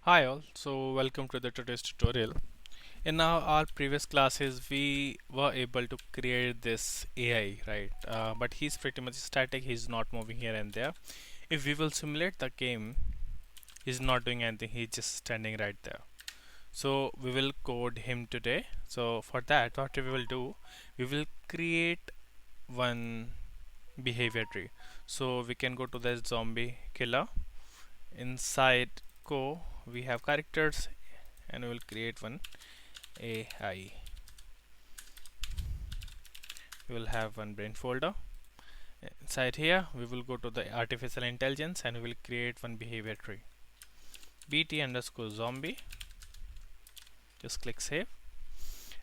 Hi all, so welcome to the today's tutorial. In our previous classes we were able to create this AI, right? But he's pretty much static, he's not moving here and there. If we will simulate the game, he's not doing anything, he's just standing right there. So we will code him today. So for that, what we will do, we will create one behavior tree. So we can go to the zombie killer. Inside co we have characters and we will create one AI. We will have one brain folder. Inside here we will go to the artificial intelligence and we will create one behavior tree. bt underscore zombie. Just click save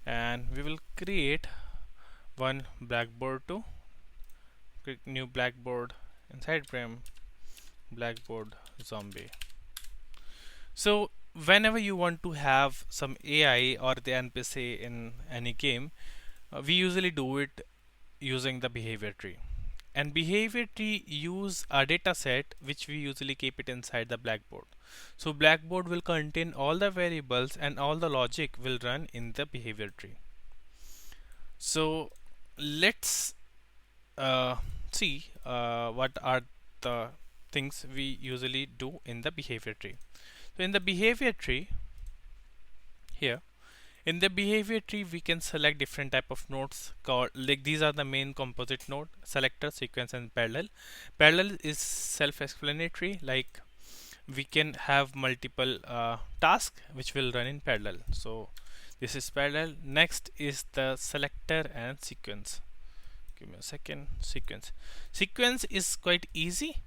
and we will create one blackboard too. Click new blackboard. Inside frame blackboard zombie. So whenever you want to have some AI or the NPC in any game, we usually do it using the behavior tree. And behavior tree use a data set which we usually keep it inside the blackboard. So blackboard will contain all the variables and all the logic will run in the behavior tree. So let's see what are the things we usually do in the behavior tree. So in the behavior tree here, in the behavior tree we can select different type of nodes called, like, these are the main composite node: selector, sequence and parallel. Parallel is self-explanatory, like we can have multiple tasks which will run in parallel. So this is parallel. Next is the selector and sequence. Give me a second. Sequence is quite easy.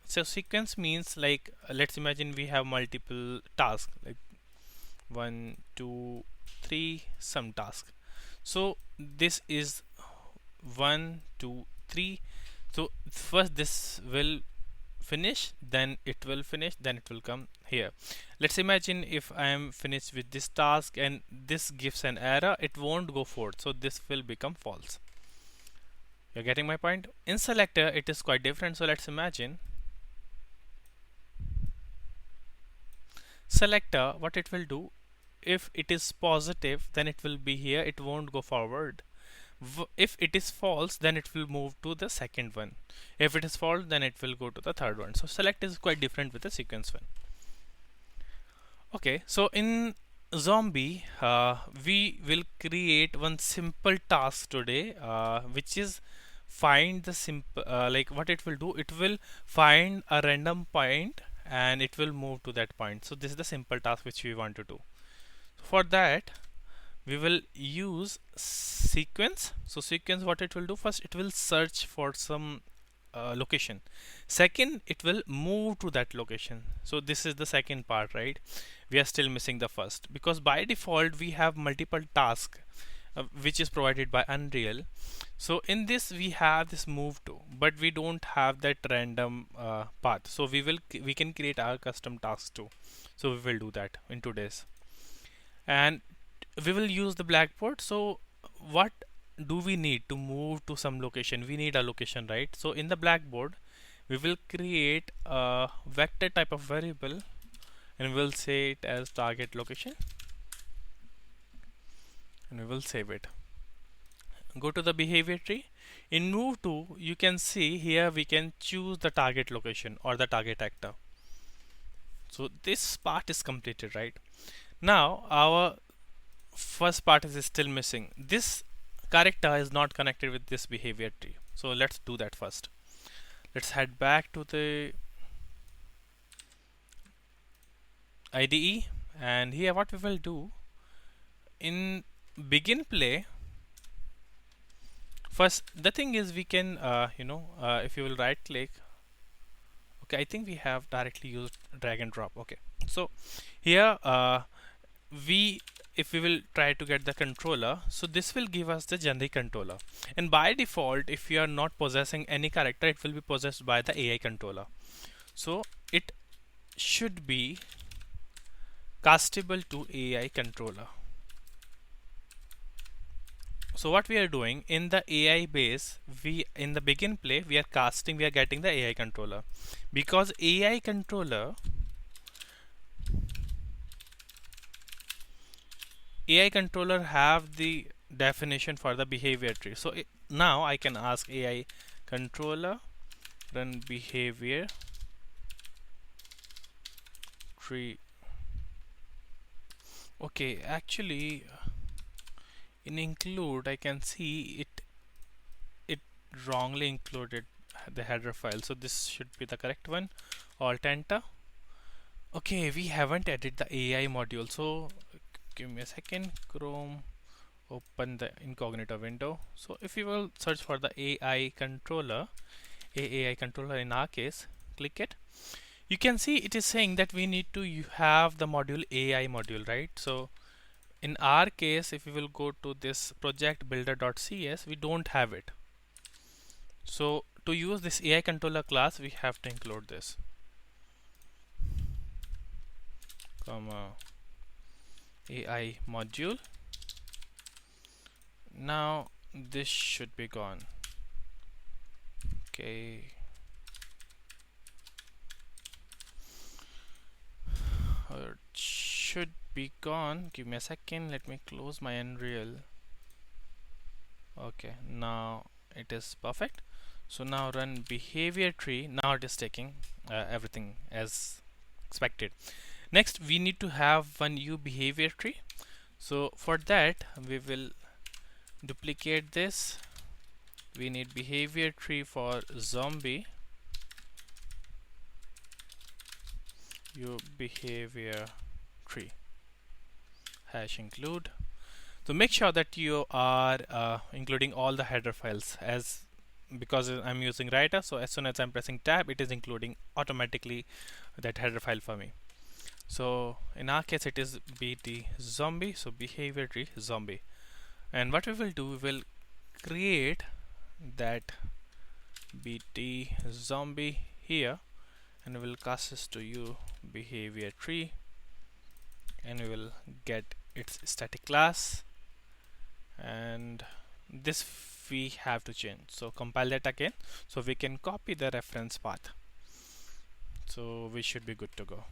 So sequence means, like, let's imagine we have multiple tasks, like 1 2 3 some task. So this is 1 2 3. So first this will finish, then it will finish, then it will come here. Let's imagine if I am finished with this task and this gives an error, it won't go forward, so this will become false. You're getting my point? In selector it is quite different. So let's imagine selector, what it will do, if it is positive then it will be here, it won't go forward. If it is false then it will move to the second one. If it is false then it will go to the third one. So select is quite different with the sequence one. Okay, so in zombie we will create one simple task today, which is find the simple, like what it will do, it will find a random point and it will move to that point. So this is the simple task which we want to do. For that we will use sequence. So sequence, what it will do, first it will search for some location. Second, it will move to that location. So this is the second part, right? We are still missing the first, because by default we have multiple tasks which is provided by Unreal. So in this we have this move to, but we don't have that random path. So we can create our custom tasks too. So we will do that in today's, and we will use the blackboard. So what do we need to move to some location? We need a location, right? So in the blackboard we will create a vector type of variable and we'll say it as target location and we will save it. Go to the behavior tree. In move to, you can see here we can choose the target location or the target actor. So this part is completed, right? Now our first part is still missing. This character is not connected with this behavior tree. So let's do that first. Let's head back to the IDE, and here what we will do, in begin play, first the thing is we can if you will right click, okay, I think we have directly used drag and drop. Okay, so here we if we will try to get the controller, so this will give us the generic controller, and by default if you are not possessing any character, it will be possessed by the AI controller. So it should be castable to AI controller. So what we are doing in the AI base, we in the begin play we are casting, we are getting the AI controller, because AI controller AI controller have the definition for the behavior tree. So now I can ask AI controller run behavior tree. Okay, actually in include I can see it wrongly included the header file. So this should be the correct one. Alt enter. Okay, we haven't added the AI module. So give me a second. Chrome, open the incognito window. So if you will search for the AI controller, AI controller in our case, click it. You can see it is saying that we need to have the module AI module, right? So in our case, if we will go to this project builder.cs, we don't have it. So to use this AI controller class, we have to include this, comma AI module. Now this should be gone. Okay. It should be gone. Give me a second. Let me close my Unreal. Okay, now it is perfect. So now run behavior tree. Now it is taking everything as expected. Next, we need to have one new behavior tree. So for that, we will duplicate this. We need behavior tree for zombie. Your behavior tree hash include. So make sure that you are including all the header files, as because I'm using writer, so as soon as I'm pressing tab, it is including automatically that header file for me. So in our case it is bt zombie, so behavior tree zombie. And what we will do, we will create that bt zombie here, and we will cast this to you behavior tree, and we will get its static class, and this we have to change. So compile that again, so we can copy the reference path. So we should be good to go.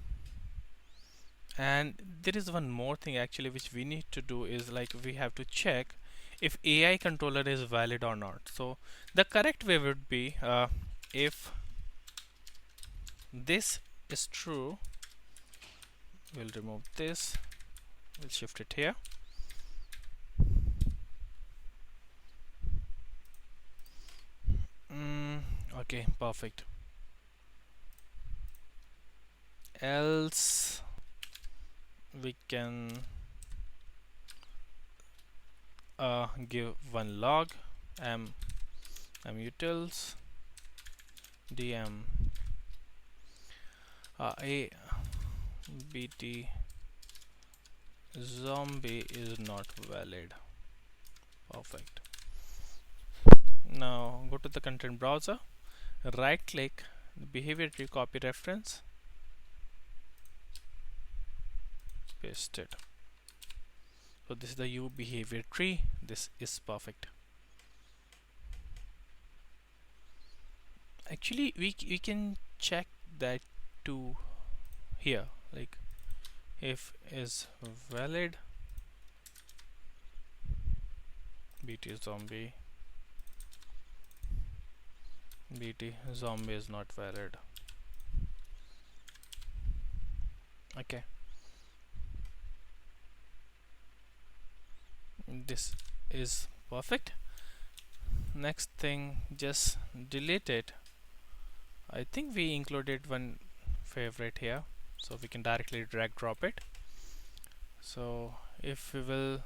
And there is one more thing actually which we need to do, is like we have to check if AI controller is valid or not. So the correct way would be if this is true, we'll remove this, we'll shift it here. Okay, perfect. Else we can give one log mutils dm a bt zombie is not valid. Perfect. Now go to the content browser, right click the behavior tree, copy reference, paste it. So this is the U behavior tree. This is perfect. Actually we can check that too here, like if is valid bt zombie is not valid. Okay, this is perfect. Next thing, just delete it. I think we included one favorite here, so we can directly drag drop it. So if we will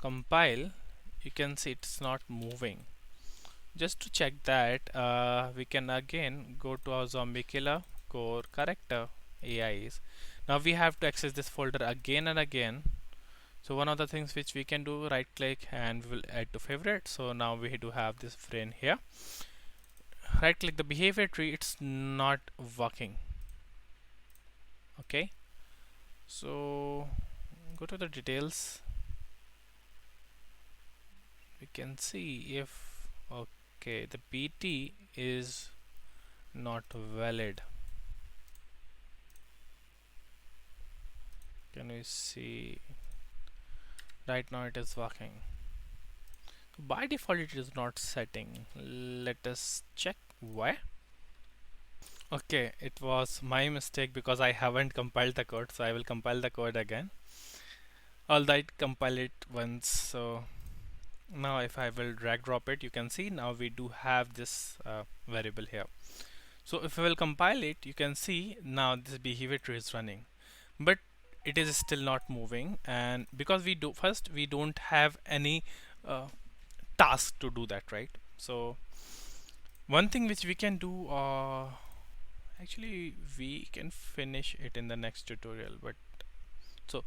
compile, you can see it's not moving. Just to check that, we can again go to our zombie killer core character AIs. Now we have to access this folder again and again. So one of the things which we can do, right click and we will add to favorite. So now we do have this frame here. Right click the behavior tree, it's not working. Okay, so go to the details. We can see if okay, the bt is not valid. Can me see. Right now it is working. By default it is not setting. Let us check why. Okay, it was my mistake because I haven't compiled the code, so I will compile the code again. Alright, compile it once. So now if I will drag drop it, you can see now we do have this variable here. So if I will compile it, you can see now this behavior tree is running, but it is still not moving, and because we don't have any uh, task to do that, right? So one thing which we can do, actually we can finish it in the next tutorial, but so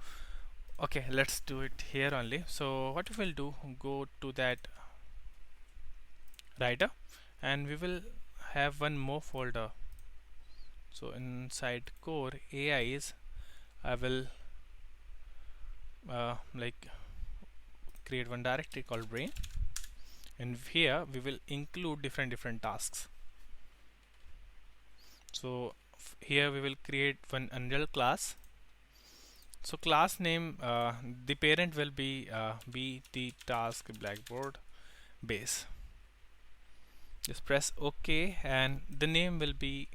okay, let's do it here only. So what we will do, go to that writer and we will have one more folder. So inside core AIs I will like create one directory called brain, and here we will include different tasks. So here we will create one Unreal class. So class name, the parent will be bt task blackboard base. Just press OK, and the name will be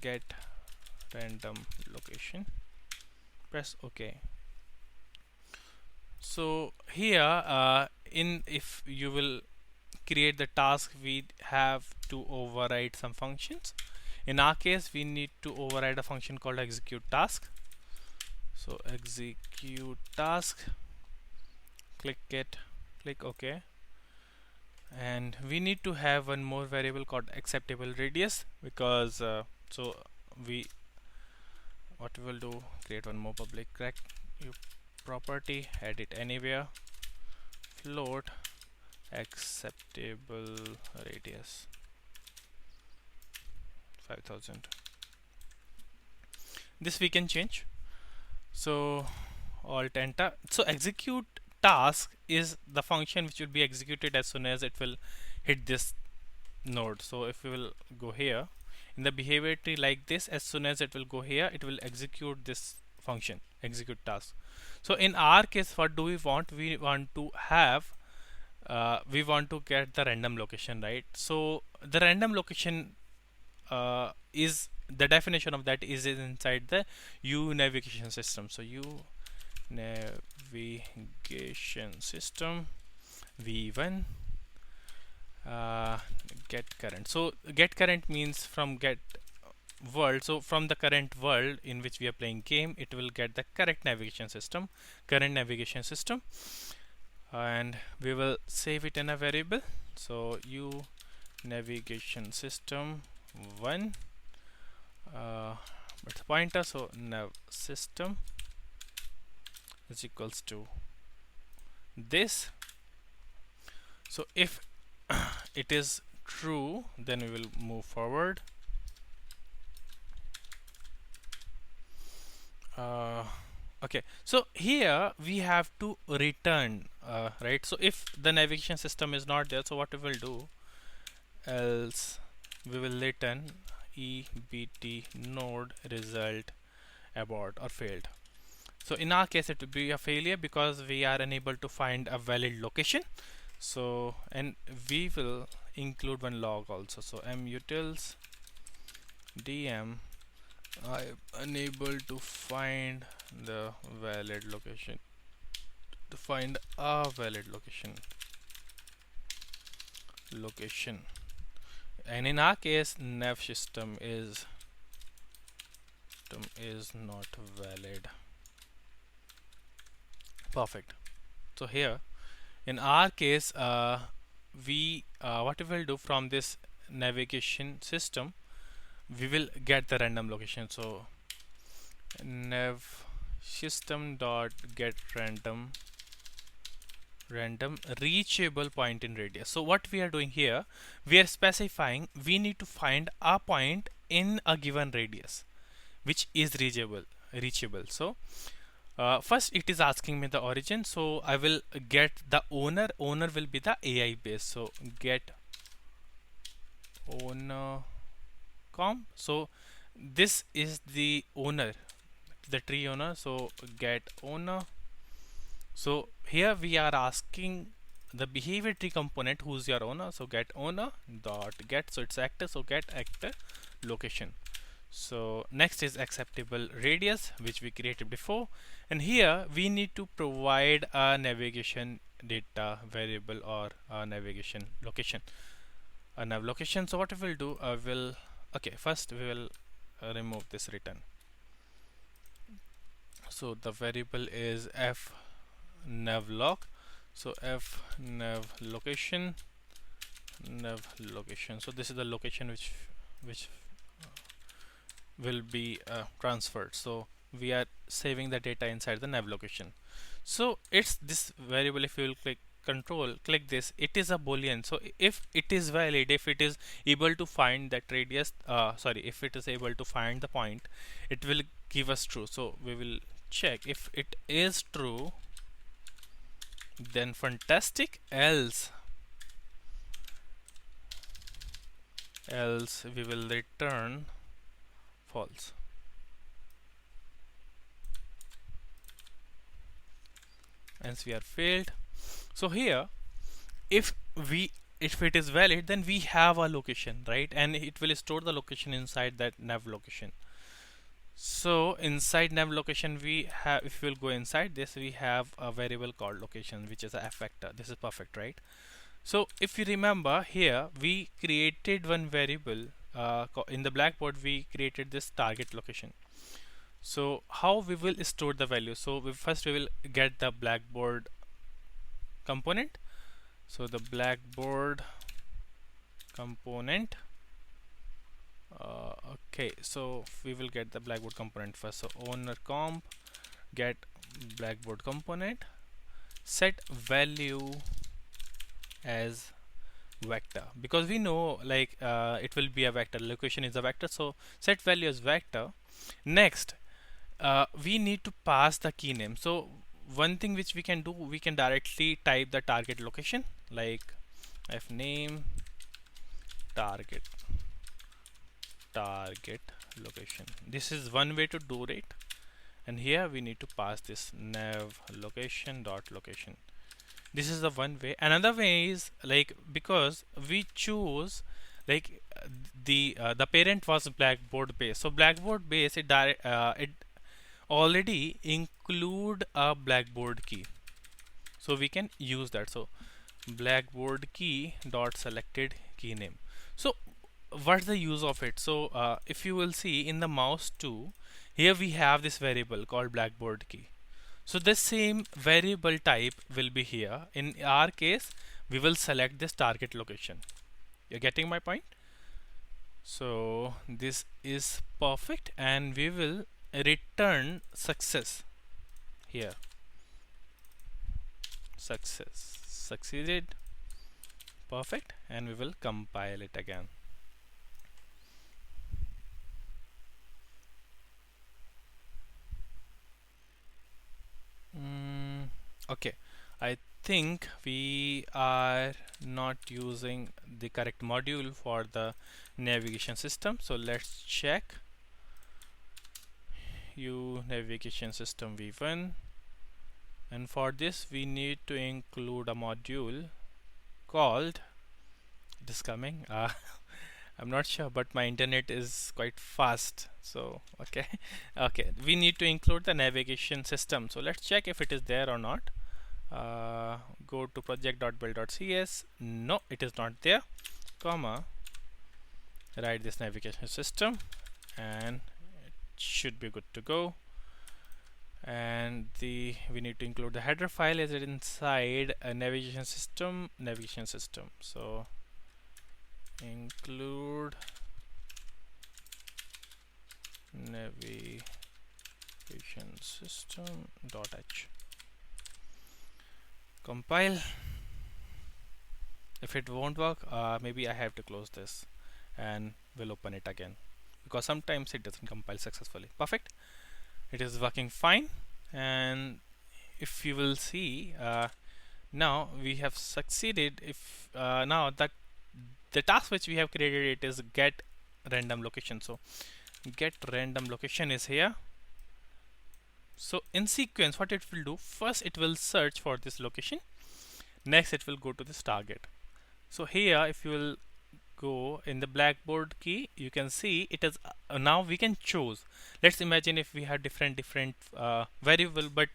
get random location. Press OK. So here if you will create the task, we have to override some functions. In our case, we need to override a function called execute task. So execute task, click it, click OK, and we need to have one more variable called acceptable radius, because so we what we will do, create one more public property, add it anywhere, float acceptable radius 5000. This we can change. So alt enter. So execute task is the function which will be executed as soon as it will hit this node. So if we will go here in the behavior tree like this, as soon as it will go here, it will execute this function, execute task. So in our case, what do we want? We want to have we want to get the random location, right? So the random location is the definition of that is inside the U navigation system. So U navigation system v1 get current. So get current means from get world. So from the current world in which we are playing game, it will get the correct navigation system, current navigation system, and we will save it in a variable. So U navigation system 1 it's a pointer, so nav system is equals to this. So if it is true, then we will move forward. Okay, so here we have to return, right? So if the navigation system is not there, so what we will do, else we will return ebt node result abort or failed. So in our case it will be a failure because we are unable to find a valid location. So and we will include one log also. So mutils dm I unable to find the valid location, to find a valid location, and in our case nav system is not valid. Perfect. So here in our case we what we will do, from this navigation system we will get the random location. So nav system dot get random reachable point in radius. So what we are doing here, we are specifying we need to find a point in a given radius which is reachable. So first it is asking me the origin, so I will get the owner will be the AI base. So get owner comp. So this is the owner the tree owner, so get owner. So here we are asking the behavior tree component who's your owner, so get owner dot get, so it's actor, so get actor location. So next is acceptable radius, which we created before, and here we need to provide a navigation data variable or a navigation location, a nav location. So what we will do, will okay, first we will remove this return. So the variable is f navlog, so f nav location, so this is the location which will be transferred. So we are saving the data inside the nav location. So it's this variable. If you will click this, it is a boolean. So if it is valid, if it is able to find that radius, if it is able to find the point, it will give us true. So we will check if it is true, then fantastic, else we will return false. Hence we are failed. So here, if it is valid, then we have a location, right? And it will store the location inside that nav location. So inside nav location we have, if we will go inside this, we have a variable called location, which is a f vector. This is perfect, right? So if you remember, here we created one variable in the blackboard. We created this target location. So how we will store the value? So first we will get the blackboard component. So the blackboard component, okay, so we will get the blackboard component first. So owner comp get blackboard component, set value as vector, because we know like it will be a vector, location is a vector, so set value as vector. Next, we need to pass the key name. So one thing which we can do, we can directly type the target location, like f name target location. This is one way to do it, and here we need to pass this nav location dot location. This is the one way. Another way is like, because we choose like the parent was blackboard base, so blackboard base it already include a blackboard key, so we can use that. So blackboard key dot selected key name. So what's the use of it? So if you will see in the mouse 2, here we have this variable called blackboard key. So the same variable type will be here. In our case, we will select this target location. You're getting my point? So this is perfect, and we will return success here. Success, succeeded, perfect, and we will compile it again. Okay, I think we are not using the correct module for the navigation system, so let's check. Navigation system v1, and for this we need to include a module called, it is coming, I'm not sure, but my internet is quite fast, so okay. Okay, we need to include the navigation system, so let's check if it is there or not. Go to project.build.cs. No, it is not there, comma, write this navigation system, and it should be good to go. And we need to include the header file. Is it inside a navigation system? So include navigation system.h. Compile. If it won't work, maybe I have to close this and we'll open it again, because sometimes it doesn't compile successfully. Perfect, it is working fine. And if you will see, now we have succeeded. If now that the task which we have created, it is get random location. So get random location is here, So in sequence, what it will do, first it will search for this location, next it will go to this target. So here if you will go in the blackboard key, you can see it is now we can choose. Let's imagine if we have different variable, but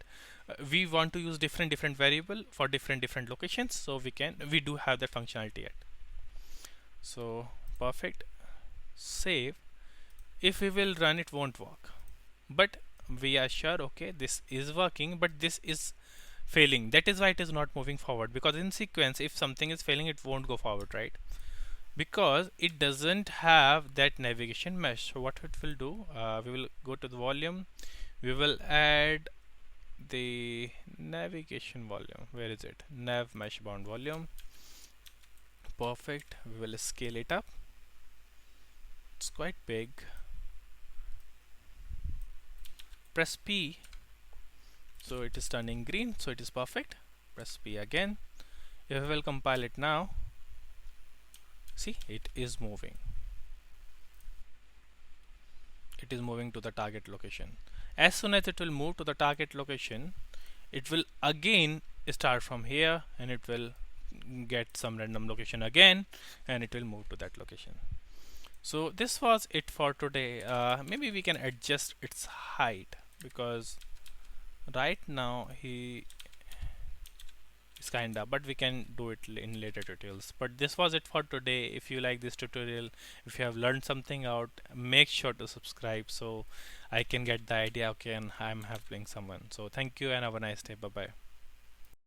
we want to use different variable for different locations, so we do have that functionality yet. So perfect, save. If we will run, it won't work, but we are sure okay this is working, but this is failing. That is why it is not moving forward, because in sequence if something is failing it won't go forward, right? Because it doesn't have that navigation mesh. So what it will do, we will go to the volume, we will add the navigation volume. Where is it? Nav mesh bound volume. Perfect, we will scale it up. It's quite big. Press P, so it is turning green, so it is perfect. Press P again. If we will compile it now, see it is moving. It is moving to the target location. As soon as it will move to the target location, it will again start from here and it will get some random location again and it will move to that location. So this was it for today. Maybe we can adjust its height, because right now he is kinda, but we can do it in later tutorials. But this was it for today. If you like this tutorial, if you have learned something out, make sure to subscribe so I can get the idea okay and I'm helping someone. So thank you and have a nice day. Bye bye.